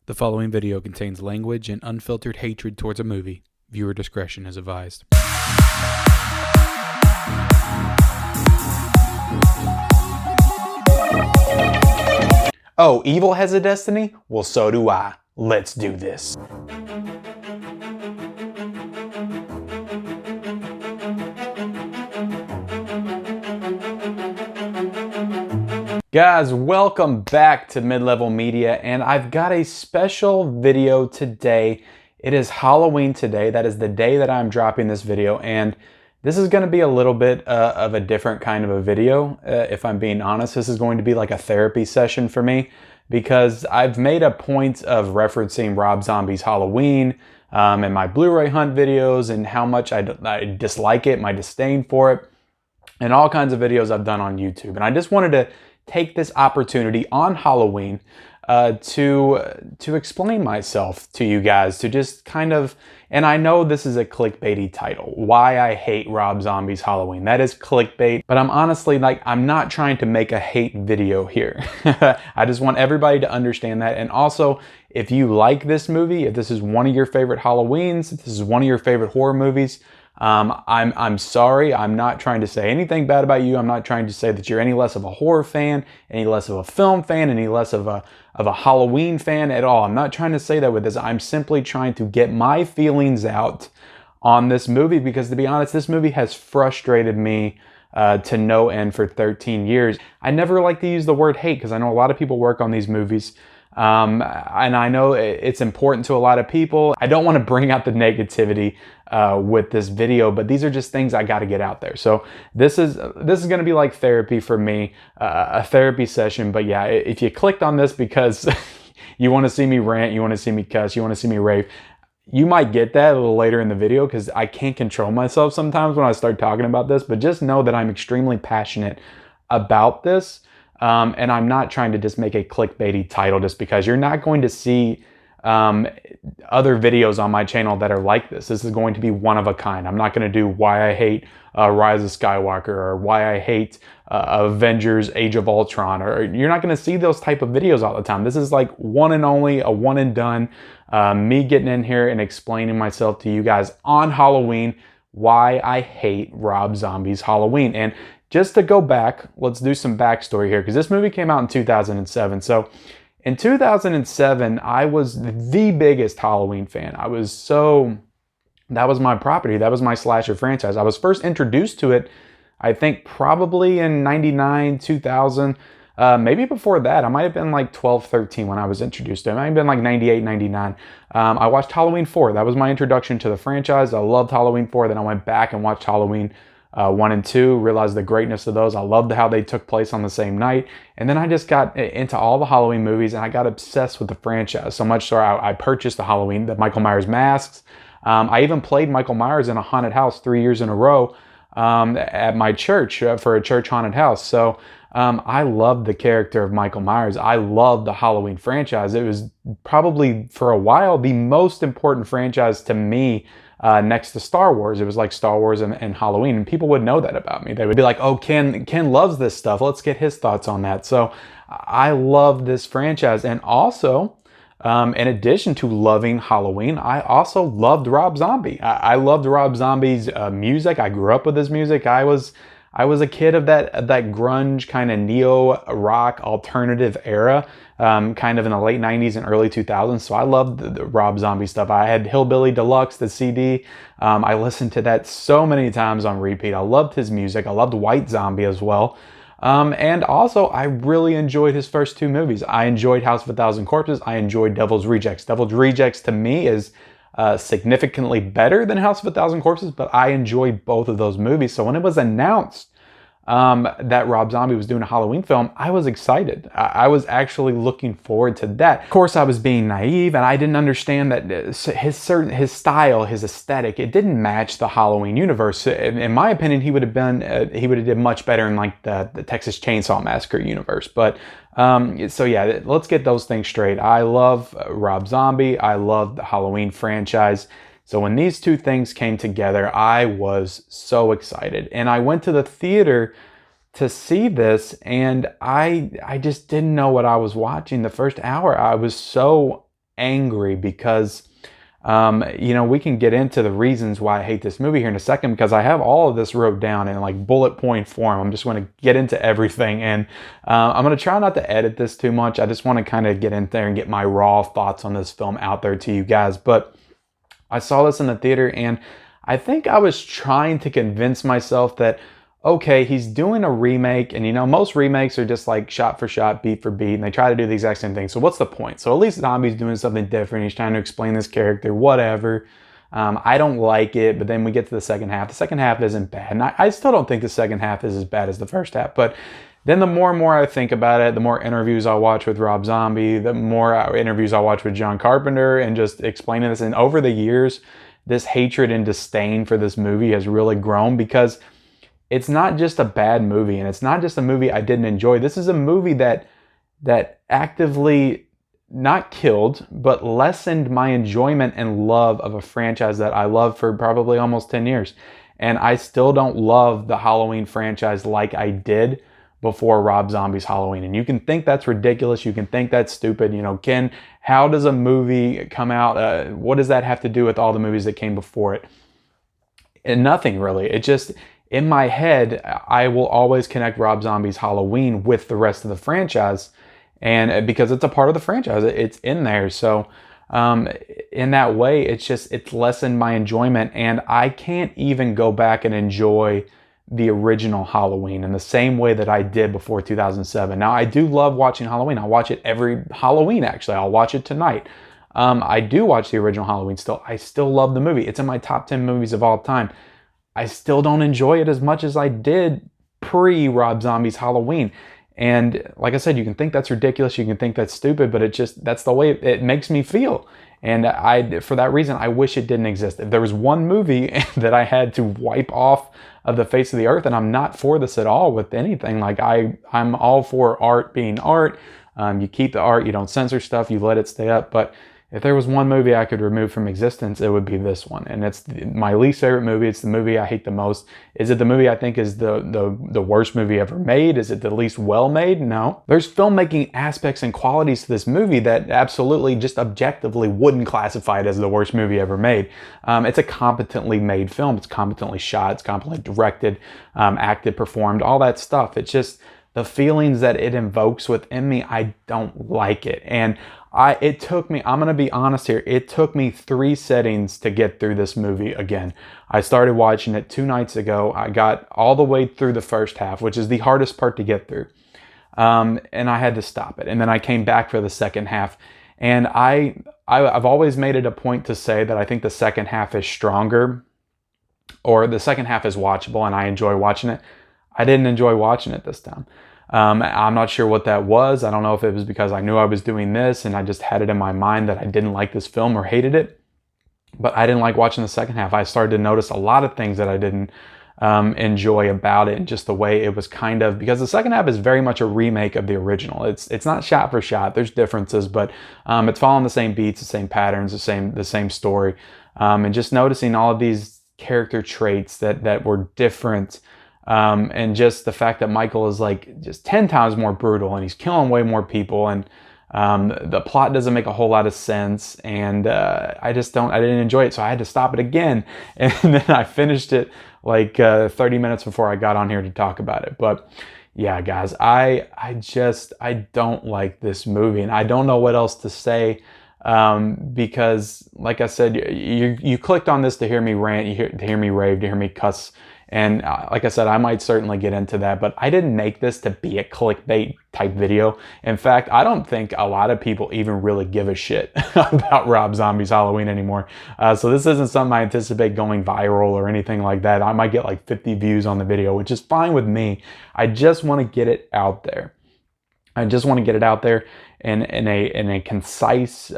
The following video contains language and unfiltered hatred towards a movie. Viewer discretion is advised. Oh, evil has a destiny? Well, so do I. Let's do this. Guys, welcome back to Mid-Level Media, and I've got a special video today. It is Halloween today. That is the day that I'm dropping this video, and this is going to be a little bit of a different kind of a video, if I'm being honest. This is going to be like a therapy session for me, because I've made a point of referencing Rob Zombie's Halloween in my Blu-ray hunt videos and how much I dislike it, my disdain for it, and all kinds of videos I've done on YouTube. And I just wanted to take this opportunity on Halloween to explain myself to you guys, to just kind of, and I know this is a clickbaity title, why I hate Rob Zombie's Halloween. That is clickbait, but I'm honestly I'm not trying to make a hate video here. I just want everybody to understand that. And also, if you like this movie, if this is one of your favorite Halloweens, if this is one of your favorite horror movies, I'm sorry. I'm not trying to say anything bad about you. I'm not trying to say that you're any less of a horror fan, any less of a film fan, any less of a Halloween fan at all. I'm not trying to say that with this. I'm simply trying to get my feelings out on this movie, because to be honest, this movie has frustrated me to no end for 13 years. I never like to use the word hate, because I know a lot of people work on these movies. And I know it's important to a lot of people. I don't want to bring out the negativity with this video, but these are just things I got to get out there. So this is going to be like therapy for me, a therapy session. But yeah, if you clicked on this because you want to see me rant, you want to see me cuss, you want to see me rave, you might get that a little later in the video, because I can't control myself sometimes when I start talking about this. But just know that I'm extremely passionate about this. And I'm not trying to just make a clickbaity title just because. You're not going to see other videos on my channel that are like this. This is going to be one of a kind. I'm not going to do why I hate Rise of Skywalker, or why I hate Avengers Age of Ultron, or you're not going to see those type of videos all the time. This is like one and only, a one and done, me getting in here and explaining myself to you guys on Halloween, why I hate Rob Zombie's Halloween. And just to go back, let's do some backstory here, because this movie came out in 2007. So in 2007, I was the biggest Halloween fan. That was my property. That was my slasher franchise. I was first introduced to it, I think probably in 99, 2000. Maybe before that. I might have been like 12, 13 when I was introduced to it. It might have been like 98, 99. I watched Halloween 4. That was my introduction to the franchise. I loved Halloween 4. Then I went back and watched Halloween 1 and 2, realized the greatness of those. I loved how they took place on the same night. And then I just got into all the Halloween movies, and I got obsessed with the franchise. So much so I purchased the Michael Myers masks. I even played Michael Myers in a haunted house 3 years in a row at my church for a church haunted house. So I loved the character of Michael Myers. I loved the Halloween franchise. It was probably, for a while, the most important franchise to me, next to Star Wars. It was like Star Wars and Halloween, and people would know that about me. They would be like, oh, Ken loves this stuff. Let's get his thoughts on that. So I love this franchise. And also, in addition to loving Halloween, I also loved Rob Zombie. I loved Rob Zombie's music. I grew up with his music. I was a kid of that grunge kind of neo rock alternative era, kind of in the late 90s and early 2000s. So I loved the Rob Zombie stuff. I had Hillbilly Deluxe, the CD. I listened to that so many times on repeat. I loved his music. I loved White Zombie as well. And also, I really enjoyed his first two movies. I enjoyed House of a Thousand Corpses. I enjoyed Devil's Rejects. Devil's Rejects to me is significantly better than House of a Thousand Corpses, but I enjoyed both of those movies. So when it was announced that Rob Zombie was doing a Halloween film, I was excited. I was actually looking forward to that. Of course, I was being naive, and I didn't understand that his style, his aesthetic, it didn't match the Halloween universe. In my opinion, he would have did much better in like the Texas Chainsaw Massacre universe. But so yeah, let's get those things straight. I love Rob Zombie. I love the Halloween franchise. So when these two things came together, I was so excited. And I went to the theater to see this, and I just didn't know what I was watching the first hour. I was so angry because, you know, we can get into the reasons why I hate this movie here in a second, because I have all of this wrote down in like bullet point form. I'm just going to get into everything, and I'm going to try not to edit this too much. I just want to kind of get in there and get my raw thoughts on this film out there to you guys. But I saw this in the theater, and I think I was trying to convince myself that, okay, he's doing a remake, and you know, most remakes are just like shot for shot, beat for beat, and they try to do the exact same thing. So what's the point? So at least Zombie's doing something different. He's trying to explain this character, whatever. I don't like it, but then we get to the second half. The second half isn't bad, and I still don't think the second half is as bad as the first half. But then the more and more I think about it, the more interviews I watch with Rob Zombie, the more interviews I watch with John Carpenter, and just explaining this. And over the years, this hatred and disdain for this movie has really grown, because it's not just a bad movie, and it's not just a movie I didn't enjoy. This is a movie that actively not killed, but lessened my enjoyment and love of a franchise that I loved for probably almost 10 years. And I still don't love the Halloween franchise like I did before Rob Zombie's Halloween. And you can think that's ridiculous. You can think that's stupid. You know, Ken, how does a movie come out? What does that have to do with all the movies that came before it? And nothing really. It just, in my head, I will always connect Rob Zombie's Halloween with the rest of the franchise, and because it's a part of the franchise, it's in there. So in that way, it's lessened my enjoyment, and I can't even go back and enjoy the original Halloween in the same way that I did before 2007. Now, I do love watching Halloween. I watch it every Halloween, actually. I'll watch it tonight. I do watch the original Halloween still. I still love the movie. It's in my top 10 movies of all time. I still don't enjoy it as much as I did pre-Rob Zombie's Halloween. And like I said, you can think that's ridiculous, you can think that's stupid, but that's the way it makes me feel. And for that reason, I wish it didn't exist. If there was one movie that I had to wipe off of the face of the earth, and I'm not for this at all with anything, like I'm all for art being art. You keep the art, you don't censor stuff, you let it stay up. But if there was one movie I could remove from existence, it would be this one. And it's my least favorite movie. It's the movie I hate the most. Is it the movie I think is the worst movie ever made? Is it the least well made? No. There's filmmaking aspects and qualities to this movie that absolutely, just objectively, wouldn't classify it as the worst movie ever made. It's a competently made film. It's competently shot. It's competently directed, acted, performed, all that stuff. It's just the feelings that it invokes within me, I don't like it. And it took me, I'm going to be honest here, it took me 3 settings to get through this movie again. I started watching it 2 nights ago. I got all the way through the first half, which is the hardest part to get through. And I had to stop it. And then I came back for the second half. And I've always made it a point to say that I think the second half is stronger, or the second half is watchable and I enjoy watching it. I didn't enjoy watching it this time. I'm not sure what that was. I don't know if it was because I knew I was doing this and I just had it in my mind that I didn't like this film or hated it. But I didn't like watching the second half. I started to notice a lot of things that I didn't enjoy about it, and just the way it was kind of, because the second half is very much a remake of the original. It's not shot for shot. There's differences, but it's following the same beats, the same patterns, the same story, and just noticing all of these character traits that were different. And just the fact that Michael is like just 10 times more brutal, and he's killing way more people, and the plot doesn't make a whole lot of sense, and I didn't enjoy it, so I had to stop it again, and then I finished it like 30 minutes before I got on here to talk about it. But yeah, guys, I don't like this movie, and I don't know what else to say. Because like I said, you clicked on this to hear me rant, to hear me rave, to hear me cuss. And like I said, I might certainly get into that, but I didn't make this to be a clickbait type video. In fact, I don't think a lot of people even really give a shit about Rob Zombie's Halloween anymore. So this isn't something I anticipate going viral or anything like that. I might get like 50 views on the video, which is fine with me. I just want to get it out there. I just want to get it out there in a concise,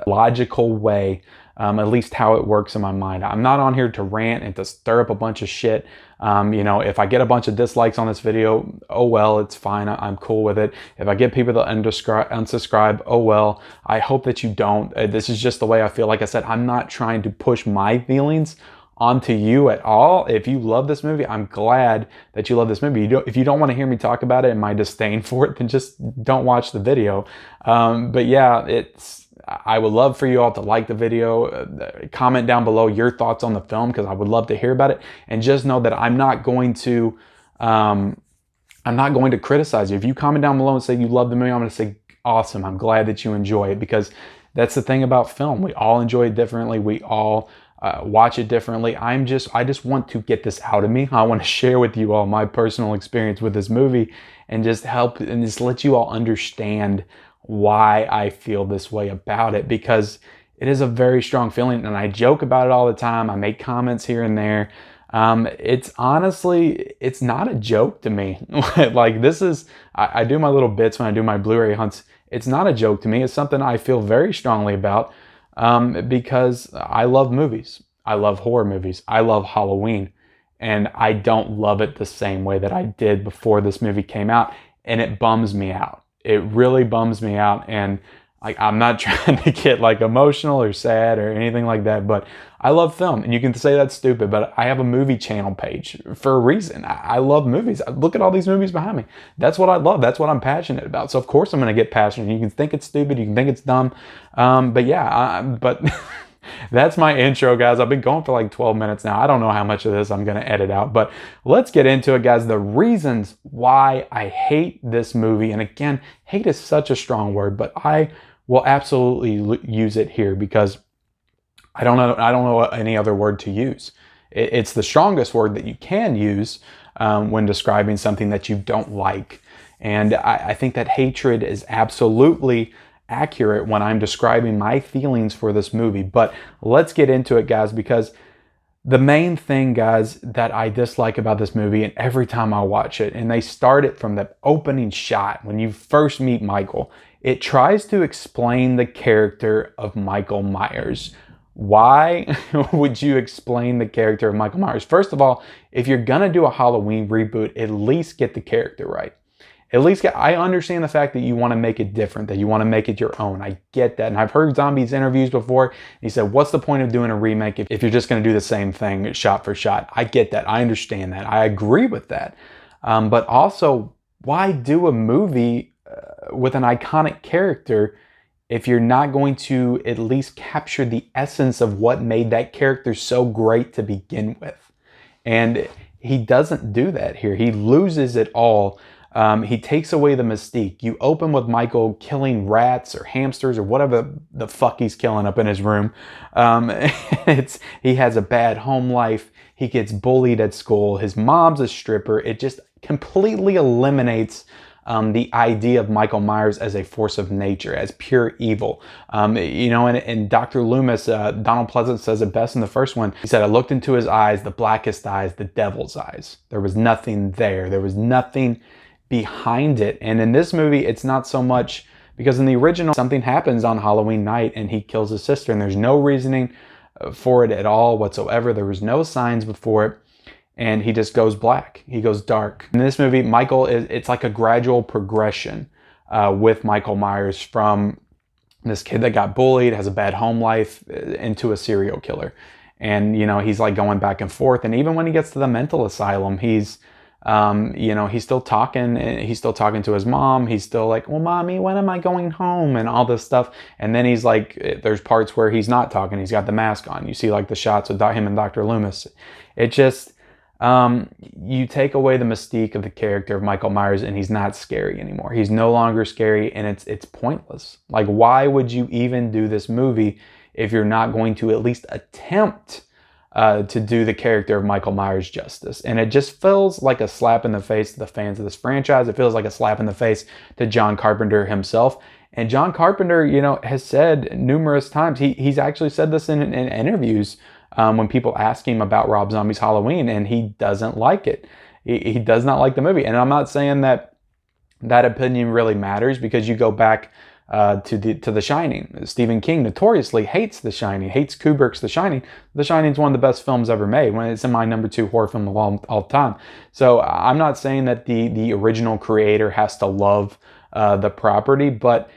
logical way. At least how it works in my mind. I'm not on here to rant and to stir up a bunch of shit. You know, if I get a bunch of dislikes on this video, oh well, it's fine. I'm cool with it. If I get people to unsubscribe, oh well. I hope that you don't. This is just the way I feel. Like I said, I'm not trying to push my feelings onto you at all. If you love this movie, I'm glad that you love this movie. If you don't want to hear me talk about it and my disdain for it, then just don't watch the video. But yeah, I would love for you all to like the video, comment down below your thoughts on the film, because I would love to hear about it. And just know that I'm not going to criticize you. If you comment down below and say you love the movie, I'm going to say, awesome, I'm glad that you enjoy it, because that's the thing about film. We all enjoy it differently. We all watch it differently. I just want to get this out of me. I want to share with you all my personal experience with this movie and just help and just let you all understand why I feel this way about it, because it is a very strong feeling, and I joke about it all the time. I make comments here and there. It's honestly, it's not a joke to me. Like, this is, I do my little bits when I do my Blu-ray hunts. It's not a joke to me. It's something I feel very strongly about, because I love movies. I love horror movies. I love Halloween, and I don't love it the same way that I did before this movie came out, and it bums me out. It really bums me out, and I'm not trying to get like emotional or sad or anything like that, but I love film, and you can say that's stupid, but I have a movie channel page for a reason. I love movies. Look at all these movies behind me. That's what I love. That's what I'm passionate about. So of course I'm going to get passionate. You can think it's stupid. You can think it's dumb. But yeah, but that's my intro, guys. I've been going for like 12 minutes now. I don't know how much of this I'm going to edit out, but let's get into it, guys. The reasons why I hate this movie. And again, hate is such a strong word, but I will absolutely use it here because I don't know any other word to use. It's the strongest word that you can use when describing something that you don't like. And I think that hatred is absolutely accurate when I'm describing my feelings for this movie. But let's get into it, guys, because the main thing, guys, that I dislike about this movie, and every time I watch it, and they start it from the opening shot when you first meet Michael, it tries to explain the character of Michael Myers. Why would you explain the character of Michael Myers? First of all, if you're gonna do a Halloween reboot, at least get the character right. At least I understand the fact that you want to make it different, that you want to make it your own. I get that. And I've heard Zombie's interviews before. And he said, what's the point of doing a remake if you're just going to do the same thing shot for shot? I get that. I understand that. I agree with that. But also, why do a movie with an iconic character if you're not going to at least capture the essence of what made that character so great to begin with? And he doesn't do that here. He loses it all. He takes away the mystique. You open with Michael killing rats or hamsters or whatever the fuck he's killing up in his room. He has a bad home life. He gets bullied at school. His mom's a stripper. It just completely eliminates the idea of Michael Myers as a force of nature, as pure evil. And Dr. Loomis, Donald Pleasence says it best in the first one. He said, I looked into his eyes, the blackest eyes, the devil's eyes. There was nothing there. There was nothing behind it. And in this movie, it's not so much, because in the original, something happens on Halloween night and he kills his sister, and there's no reasoning for it at all whatsoever. There was no signs before it, and he just goes black. He goes dark. In this movie, Michael, it's like a gradual progression with Michael Myers from this kid that got bullied, has a bad home life, into a serial killer. And, he's like going back and forth. And even when he gets to the mental asylum, he's still talking to his mom. He's still like, well, mommy, when am I going home? And all this stuff. And then he's like, there's parts where he's not talking. He's got the mask on. You see like the shots with him and Dr. Loomis. It just, you take away the mystique of the character of Michael Myers, and he's not scary anymore. He's no longer scary, and it's pointless. Like, why would you even do this movie if you're not going to at least attempt to do the character of Michael Myers justice? And it just feels like a slap in the face to the fans of this franchise. It feels like a slap in the face to John Carpenter himself. And John Carpenter, has said numerous times, he's actually said this in interviews when people ask him about Rob Zombie's Halloween, and he doesn't like it. He does not like the movie. And I'm not saying that opinion really matters, because you go back to The Shining. Stephen King notoriously hates The Shining, hates Kubrick's The Shining. The Shining is one of the best films ever made. When it's in my number 2 horror film of all time. So I'm not saying that the original creator has to love the property, but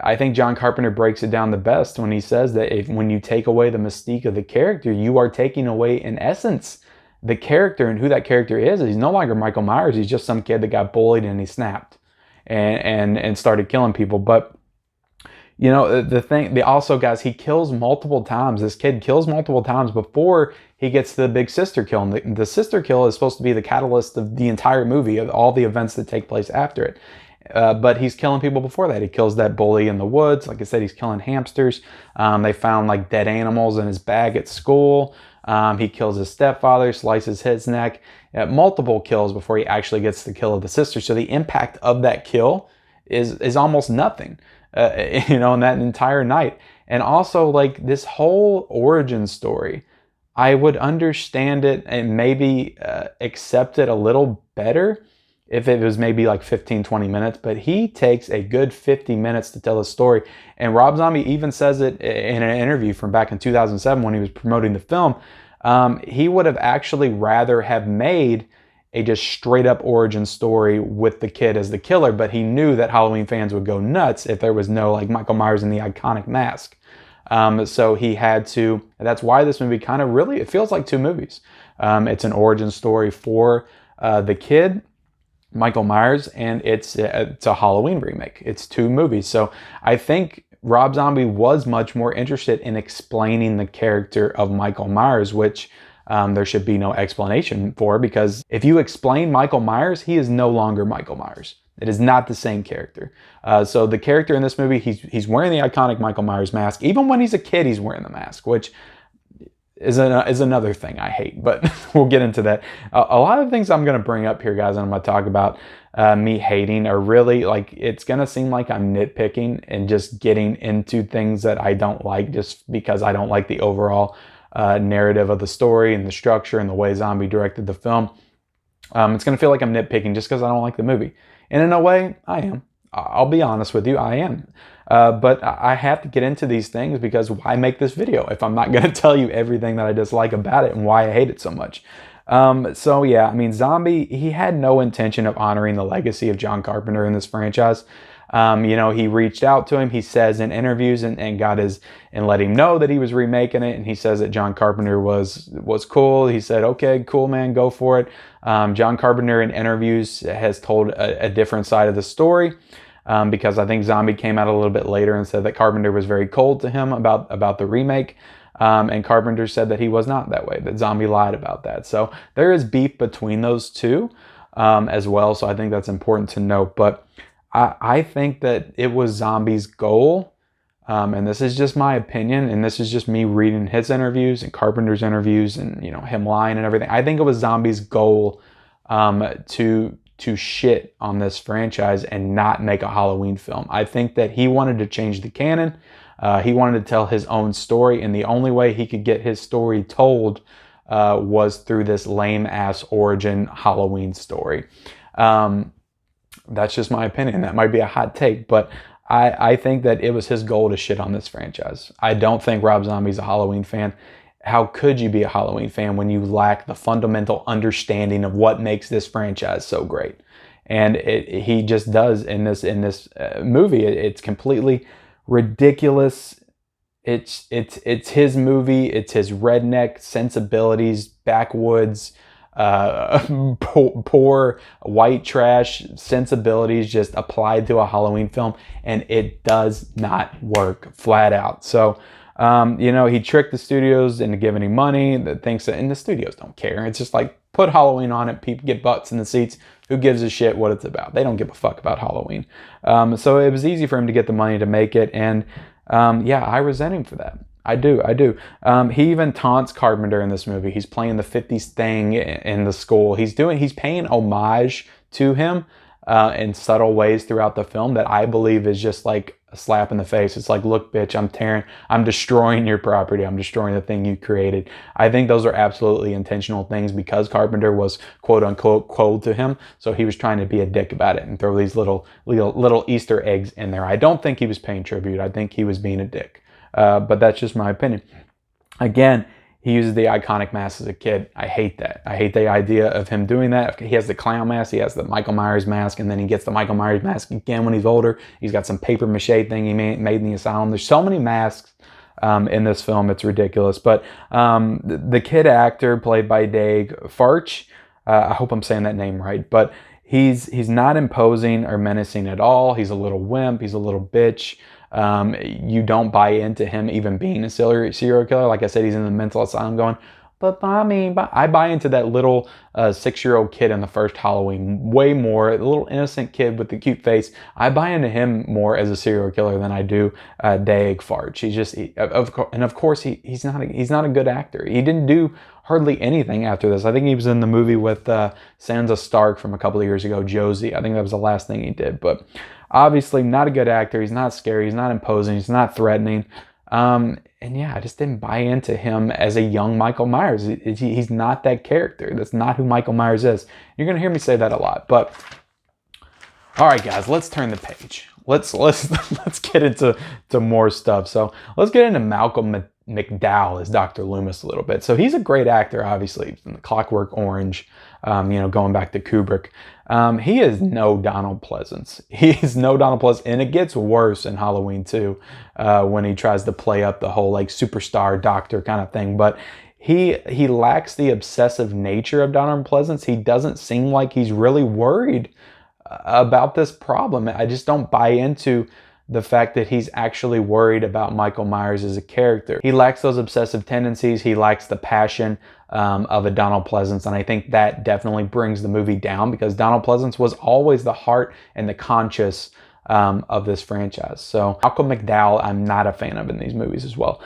I think John Carpenter breaks it down the best when he says that when you take away the mystique of the character, you are taking away, in essence, the character and who that character is. He's no longer Michael Myers. He's just some kid that got bullied and he snapped and started killing people. But You know, also, guys, he kills multiple times. This kid kills multiple times before he gets the big sister kill. And the sister kill is supposed to be the catalyst of the entire movie, of all the events that take place after it. But he's killing people before that. He kills that bully in the woods. Like I said, he's killing hamsters. They found like dead animals in his bag at school. He kills his stepfather, slices his neck. Multiple kills before he actually gets the kill of the sister. So the impact of that kill is almost nothing, in that entire night. And also, like, this whole origin story, I would understand it and maybe accept it a little better if it was maybe like 15, 20 minutes, but he takes a good 50 minutes to tell a story. And Rob Zombie even says it in an interview from back in 2007 when he was promoting the film. He would have actually rather have made a just straight up origin story with the kid as the killer, but he knew that Halloween fans would go nuts if there was no like Michael Myers in the iconic mask. So he had to, that's why this movie kind of really, it feels like two movies. It's an origin story for the kid, Michael Myers, and it's a Halloween remake. It's two movies. So I think Rob Zombie was much more interested in explaining the character of Michael Myers, which there should be no explanation for, because if you explain Michael Myers, he is no longer Michael Myers. It is not the same character. So the character in this movie, he's wearing the iconic Michael Myers mask. Even when he's a kid, he's wearing the mask, which is another thing I hate, but we'll get into that. A lot of things I'm going to bring up here, guys, and I'm going to talk about me hating are really, like, it's going to seem like I'm nitpicking and just getting into things that I don't like just because I don't like the overall narrative of the story and the structure and the way Zombie directed the film. It's going to feel like I'm nitpicking just because I don't like the movie. And in a way, I am. I'll be honest with you, I am. But I have to get into these things because why make this video if I'm not going to tell you everything that I dislike about it and why I hate it so much? So yeah, I mean, Zombie, he had no intention of honoring the legacy of John Carpenter in this franchise. He reached out to him, he says in interviews, and let him know that he was remaking it. And he says that John Carpenter was cool. He said, okay, cool, man, go for it. John Carpenter in interviews has told a different side of the story. Because I think Zombie came out a little bit later and said that Carpenter was very cold to him about the remake. And Carpenter said that he was not that way, that Zombie lied about that. So there is beef between those two as well. So I think that's important to note. But I think that it was Zombie's goal, and this is just my opinion, and this is just me reading his interviews and Carpenter's interviews and, him lying and everything. I think it was Zombie's goal to shit on this franchise and not make a Halloween film. I think that he wanted to change the canon. He wanted to tell his own story, and the only way he could get his story told was through this lame-ass origin Halloween story. That's just my opinion. That might be a hot take, but I think that it was his goal to shit on this franchise. I don't think Rob Zombie's a Halloween fan. How could you be a Halloween fan when you lack the fundamental understanding of what makes this franchise so great? And he just does in this movie. It's completely ridiculous. It's his movie. It's his redneck sensibilities, backwoods, poor white trash sensibilities just applied to a Halloween film, and it does not work, flat out. So he tricked the studios into giving him money that thinks that, and the studios don't care. It's just like, put Halloween on it, people get butts in the seats. Who gives a shit what it's about? They don't give a fuck about Halloween. So it was easy for him to get the money to make it. And I resent him for that. I do. He even taunts Carpenter in this movie. He's playing the 50s thing in the school. He's paying homage to him in subtle ways throughout the film that I believe is just like a slap in the face. It's like, look, bitch, I'm destroying your property. I'm destroying the thing you created. I think those are absolutely intentional things because Carpenter was quote unquote cold to him. So he was trying to be a dick about it and throw these little Easter eggs in there. I don't think he was paying tribute. I think he was being a dick. But that's just my opinion. Again, he uses the iconic mask as a kid. I hate that. I hate the idea of him doing that. He has the clown mask. He has the Michael Myers mask. And then he gets the Michael Myers mask again when he's older. He's got some paper mache thing he made in the asylum. There's so many masks in this film. It's ridiculous. But the kid actor played by Daeg Faerch, I hope I'm saying that name right. But he's not imposing or menacing at all. He's a little wimp. He's a little bitch. You don't buy into him even being a serial killer. Like I said, he's in the mental asylum going, but mommy, I buy into that little 6-year-old kid in the first Halloween way more. The little innocent kid with the cute face. I buy into him more as a serial killer than I do Daeg Faerch. He's just, of course, he's not a good actor. He didn't do hardly anything after this. I think he was in the movie with Sansa Stark from a couple of years ago, Josie. I think that was the last thing he did. But obviously, not a good actor. He's not scary. He's not imposing. He's not threatening. And yeah, I just didn't buy into him as a young Michael Myers. He's not that character. That's not who Michael Myers is. You're going to hear me say that a lot. But all right, guys, let's turn the page. Let's get into more stuff. So let's get into Malcolm McDowell as Dr. Loomis a little bit. So he's a great actor, obviously, from the Clockwork Orange, going back to Kubrick. He is no Donald Pleasence. He's no Donald Pleasence, and it gets worse in Halloween 2 when he tries to play up the whole like superstar doctor kind of thing. But he lacks the obsessive nature of Donald Pleasence. He doesn't seem like he's really worried about this problem. I just don't buy into the fact that he's actually worried about Michael Myers as a character. He lacks those obsessive tendencies. He lacks the passion of a Donald Pleasence. And I think that definitely brings the movie down, because Donald Pleasence was always the heart and the conscience of this franchise. So Malcolm McDowell, I'm not a fan of in these movies as well.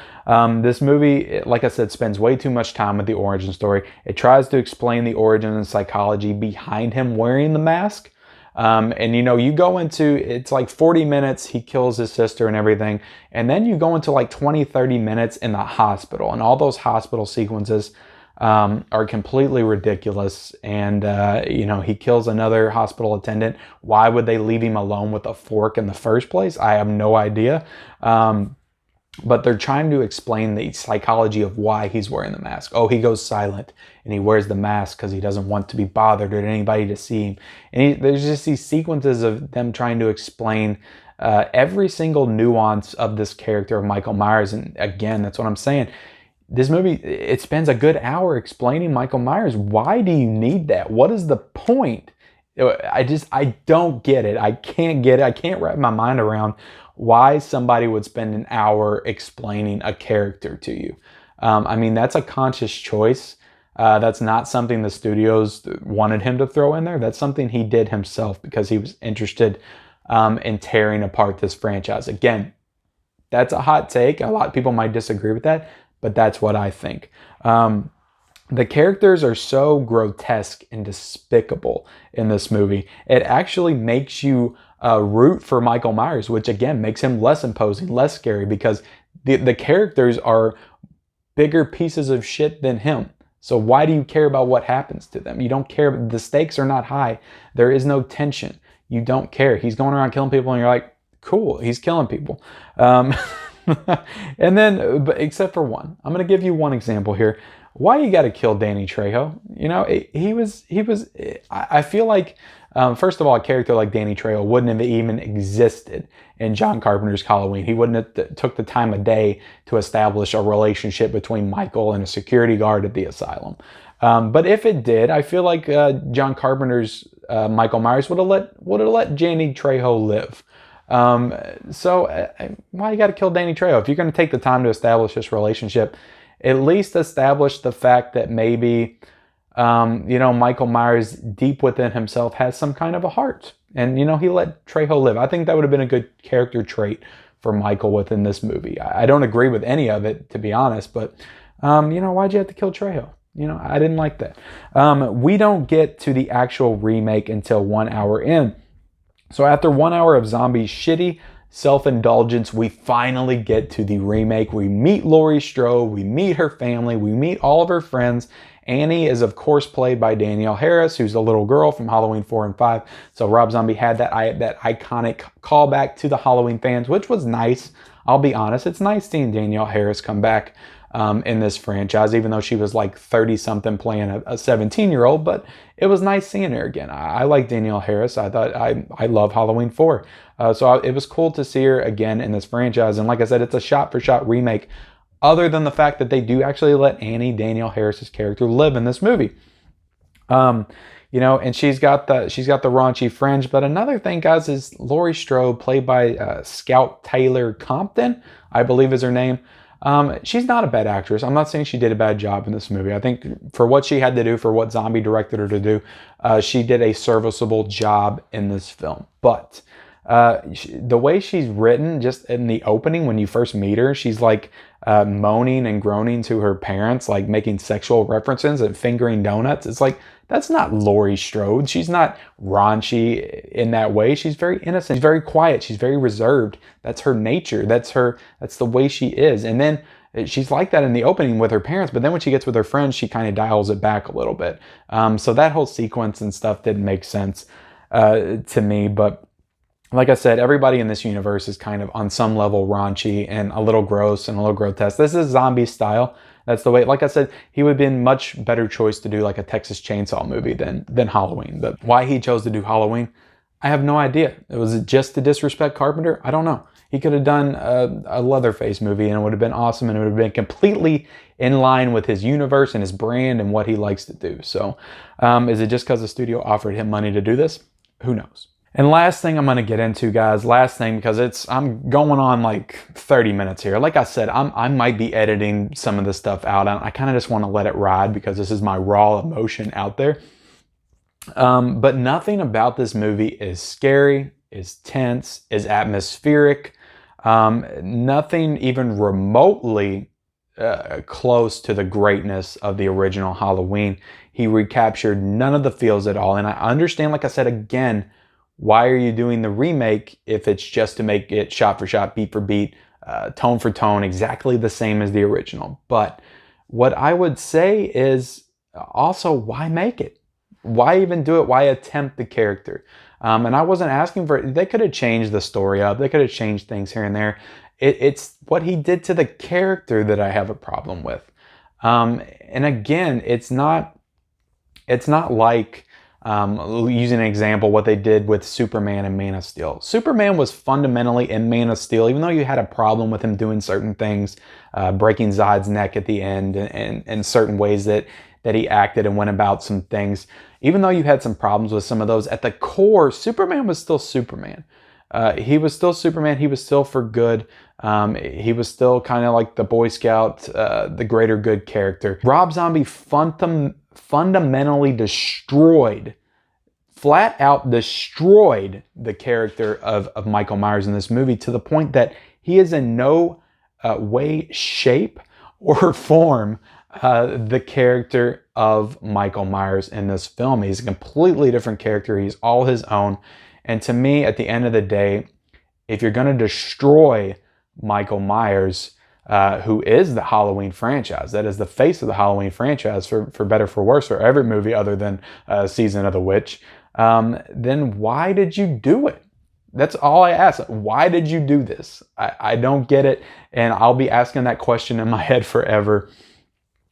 This movie, like I said, spends way too much time with the origin story. It tries to explain the origin and psychology behind him wearing the mask. And you go into, it's like 40 minutes, he kills his sister and everything. And then you go into like 20, 30 minutes in the hospital, and all those hospital sequences are completely ridiculous. And, he kills another hospital attendant. Why would they leave him alone with a fork in the first place? I have no idea. But they're trying to explain the psychology of why he's wearing the mask. Oh, he goes silent and he wears the mask because he doesn't want to be bothered or anybody to see him. And there's just these sequences of them trying to explain every single nuance of this character of Michael Myers. And again, that's what I'm saying. This movie, it spends a good hour explaining Michael Myers. Why do you need that? What is the point? I don't get it. I can't get it. I can't wrap my mind around why somebody would spend an hour explaining a character to you. That's a conscious choice. That's not something the studios wanted him to throw in there. That's something he did himself because he was interested in tearing apart this franchise. Again, that's a hot take. A lot of people might disagree with that, but that's what I think. The characters are so grotesque and despicable in this movie. It actually makes you root for Michael Myers, which again makes him less imposing, less scary, because the characters are bigger pieces of shit than him. So why do you care about what happens to them? You don't care. The stakes are not high. There is no tension. You don't care. He's going around killing people and you're like, cool, he's killing people. And then, but except for one, I'm going to give you one example here. Why you got to kill Danny Trejo? I feel like, first of all, a character like Danny Trejo wouldn't have even existed in John Carpenter's Halloween. He wouldn't have took the time of day to establish a relationship between Michael and a security guard at the asylum. But if it did, I feel like John Carpenter's Michael Myers would have let Danny Trejo live. So why you got to kill Danny Trejo? If you're going to take the time to establish this relationship, at least establish the fact that maybe, Michael Myers deep within himself has some kind of a heart. And, he let Trejo live. I think that would have been a good character trait for Michael within this movie. I don't agree with any of it, to be honest, but, why'd you have to kill Trejo? I didn't like that. We don't get to the actual remake until 1 hour in. So after 1 hour of zombie shitty self-indulgence, we finally get to the remake. We meet Laurie Strode, we meet her family, we meet all of her friends. Annie is, of course, played by Danielle Harris, who's the little girl from Halloween 4 and 5. So Rob Zombie had that iconic callback to the Halloween fans, which was nice. I'll be honest, it's nice seeing Danielle Harris come back in this franchise, even though she was like 30-something playing a 17-year-old, but it was nice seeing her again. I like Danielle Harris. I thought I love Halloween 4. So it was cool to see her again in this franchise. And like I said, it's a shot-for-shot remake, other than the fact that they do actually let Annie, Danielle Harris's character, live in this movie. you know, and she's got the raunchy fringe. But another thing, guys, is Laurie Strode, played by Scout Taylor Compton, I believe is her name. She's not a bad actress. I'm not saying she did a bad job in this movie. I think for what she had to do, for what Zombie directed her to do, she did a serviceable job in this film. But the way she's written, just in the opening when you first meet her, she's like moaning and groaning to her parents, like making sexual references and fingering donuts. It's like, that's not Laurie Strode. She's not raunchy in that way. She's very innocent. She's very quiet. She's very reserved. That's her nature. That's the way she is. And then she's like that in the opening with her parents, but then when she gets with her friends, she kind of dials it back a little bit. So that whole sequence and stuff didn't make sense to me. But like I said, everybody in this universe is kind of on some level raunchy and a little gross and a little grotesque. This is Zombie style. That's the way, like I said, he would have been much better choice to do like a Texas Chainsaw movie than Halloween. But why he chose to do Halloween, I have no idea. Was it just to disrespect Carpenter? I don't know. He could have done a Leatherface movie and it would have been awesome, and it would have been completely in line with his universe and his brand and what he likes to do. So is it just because the studio offered him money to do this? Who knows? And last thing I'm going to get into, guys, last thing, because I'm going on like 30 minutes here. Like I said, I might be editing some of this stuff out. I kind of just want to let it ride because this is my raw emotion out there. But nothing about this movie is scary, is tense, is atmospheric. Nothing even remotely close to the greatness of the original Halloween. He recaptured none of the feels at all. And I understand, like I said, again, why are you doing the remake if it's just to make it shot for shot, beat for beat, tone for tone, exactly the same as the original? But what I would say is also, why make it? Why even do it? Why attempt the character? And I wasn't asking for it. They could have changed the story up. They could have changed things here and there. It's what he did to the character that I have a problem with. And again, it's not like, using an example, what they did with Superman and Man of Steel. Superman was fundamentally in Man of Steel, even though you had a problem with him doing certain things, breaking Zod's neck at the end, and certain ways that he acted and went about some things. Even though you had some problems with some of those, at the core, Superman was still Superman. He was still Superman. He was still for good. He was still kind of like the Boy Scout, the greater good character. Rob Zombie fundamentally flat out destroyed the character of Michael Myers in this movie, to the point that he is in no way, shape, or form the character of Michael Myers in this film. He's a completely different character. He's all his own. And to me, at the end of the day, if you're going to destroy Michael Myers, who is the Halloween franchise, that is the face of the Halloween franchise, for better, for worse, for every movie other than Season of the Witch, then why did you do it? That's all I ask. Why did you do this? I don't get it, and I'll be asking that question in my head forever.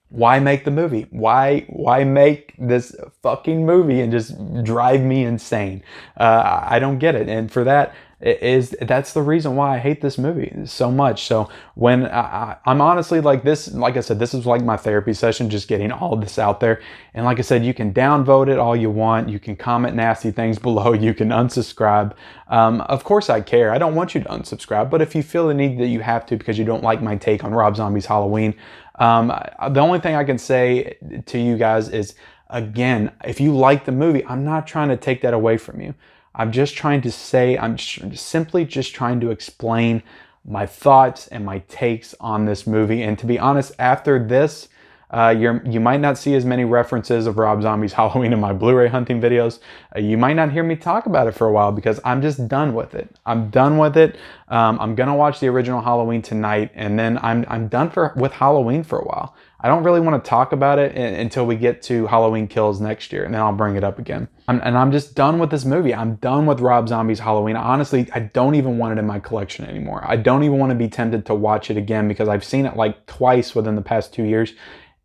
Why make the movie? Why make this fucking movie and just drive me insane? I don't get it, and for that, that's the reason why I hate this movie so much. So when I'm honestly like this, like I said, this is like my therapy session, just getting all of this out there. And like I said, you can downvote it all you want. You can comment nasty things below. You can unsubscribe. Of course I care. I don't want you to unsubscribe. But if you feel the need that you have to because you don't like my take on Rob Zombie's Halloween, the only thing I can say to you guys is, again, if you like the movie, I'm not trying to take that away from you. I'm just trying to say, I'm simply just trying to explain my thoughts and my takes on this movie. And to be honest, after this, you might not see as many references of Rob Zombie's Halloween in my Blu-ray hunting videos. You might not hear me talk about it for a while because I'm just done with it. I'm done with it. I'm gonna watch the original Halloween tonight, and then I'm done with Halloween for a while. I don't really want to talk about it until we get to Halloween Kills next year, and then I'll bring it up again. I'm just done with this movie. I'm done with Rob Zombie's Halloween. Honestly, I don't even want it in my collection anymore. I don't even want to be tempted to watch it again because I've seen it like twice within the past 2 years.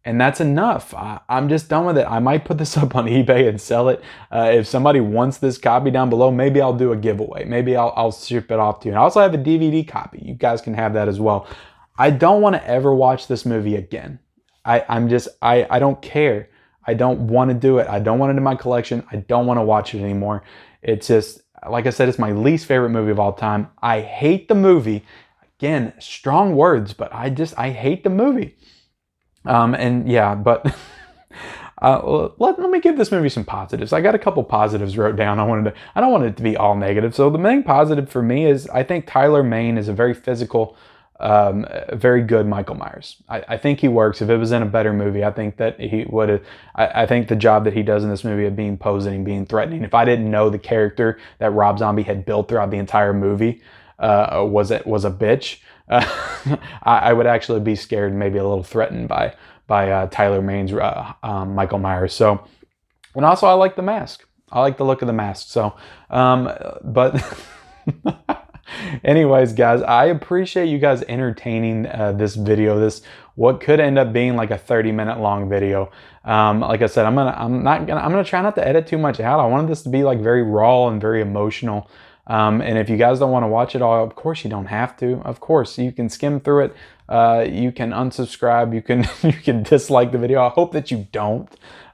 And that's enough. I'm just done with it. I might put this up on eBay and sell it. If somebody wants this copy down below, maybe I'll do a giveaway. Maybe I'll ship it off to you. And I also have a DVD copy. You guys can have that as well. I don't want to ever watch this movie again. I don't care. I don't want to do it. I don't want it in my collection. I don't want to watch it anymore. It's just, like I said, it's my least favorite movie of all time. I hate the movie. Again, strong words, but I hate the movie. And yeah, but let me give this movie some positives. I got a couple positives wrote down. I don't want it to be all negative. So the main positive for me is I think Tyler Mane is a very physical, very good Michael Myers. I think he works. If it was in a better movie, I think that he would have. I think the job that he does in this movie of being posing, being threatening. If I didn't know the character that Rob Zombie had built throughout the entire movie was a bitch, I would actually be scared and maybe a little threatened by Tyler Mane's Michael Myers. So, and also I like the mask. I like the look of the mask. So, but anyways, guys, I appreciate you guys entertaining this video. This what could end up being like a 30-minute long video. Like I said, I'm gonna try not to edit too much out. I wanted this to be like very raw and very emotional. And if you guys don't want to watch it all, of course you don't have to. Of course, you can skim through it. You can unsubscribe. You can dislike the video. I hope that you don't.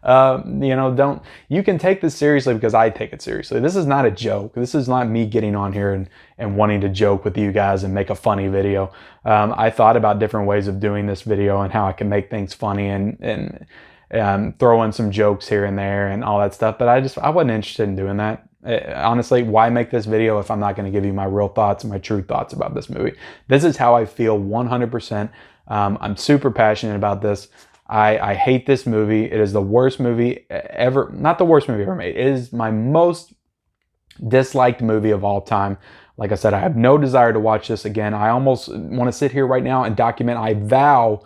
You can take this seriously because I take it seriously. This is not a joke. This is not me getting on here and wanting to joke with you guys and make a funny video. I thought about different ways of doing this video and how I can make things funny and throw in some jokes here and there and all that stuff. But I wasn't interested in doing that. Honestly, why make this video if I'm not going to give you my real thoughts and my true thoughts about this movie? This is how I feel 100%. I'm super passionate about this. I hate this movie. It is the worst movie ever. Not the worst movie ever made. It is my most disliked movie of all time. Like I said, I have no desire to watch this again. I almost want to sit here right now and document, I vow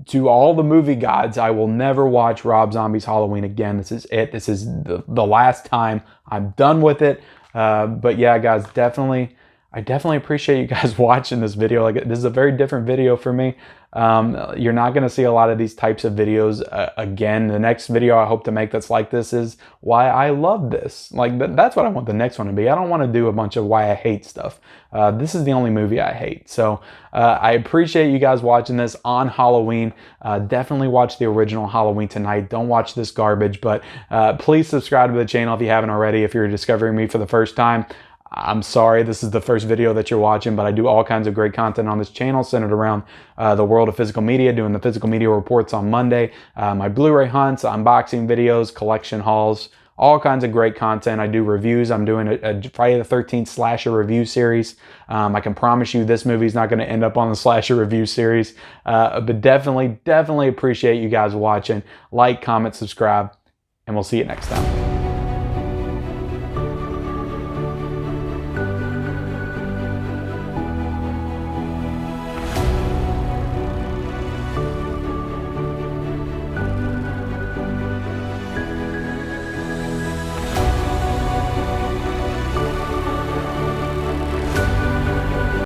to all the movie gods, I will never watch Rob Zombie's Halloween again. This is it. This is the last time. I'm done with it. But yeah, guys, I definitely appreciate you guys watching this video. Like, this is a very different video for me. You're not going to see a lot of these types of videos again. The next video I hope to make that's like this is why I love this. Like, that's what I want the next one to be. I don't want to do a bunch of why I hate stuff. This is the only movie I hate. So I appreciate you guys watching this on Halloween. Definitely watch the original Halloween tonight. Don't watch this garbage. But please subscribe to the channel if you haven't already. If you're discovering me for the first time, I'm sorry this is the first video that you're watching, but I do all kinds of great content on this channel centered around the world of physical media, doing the physical media reports on Monday, my Blu-ray hunts, unboxing videos, collection hauls, all kinds of great content. I do reviews. I'm doing a Friday the 13th slasher review series. I can promise you this movie's not going to end up on the slasher review series, but definitely appreciate you guys watching. Like, comment, subscribe, and we'll see you next time.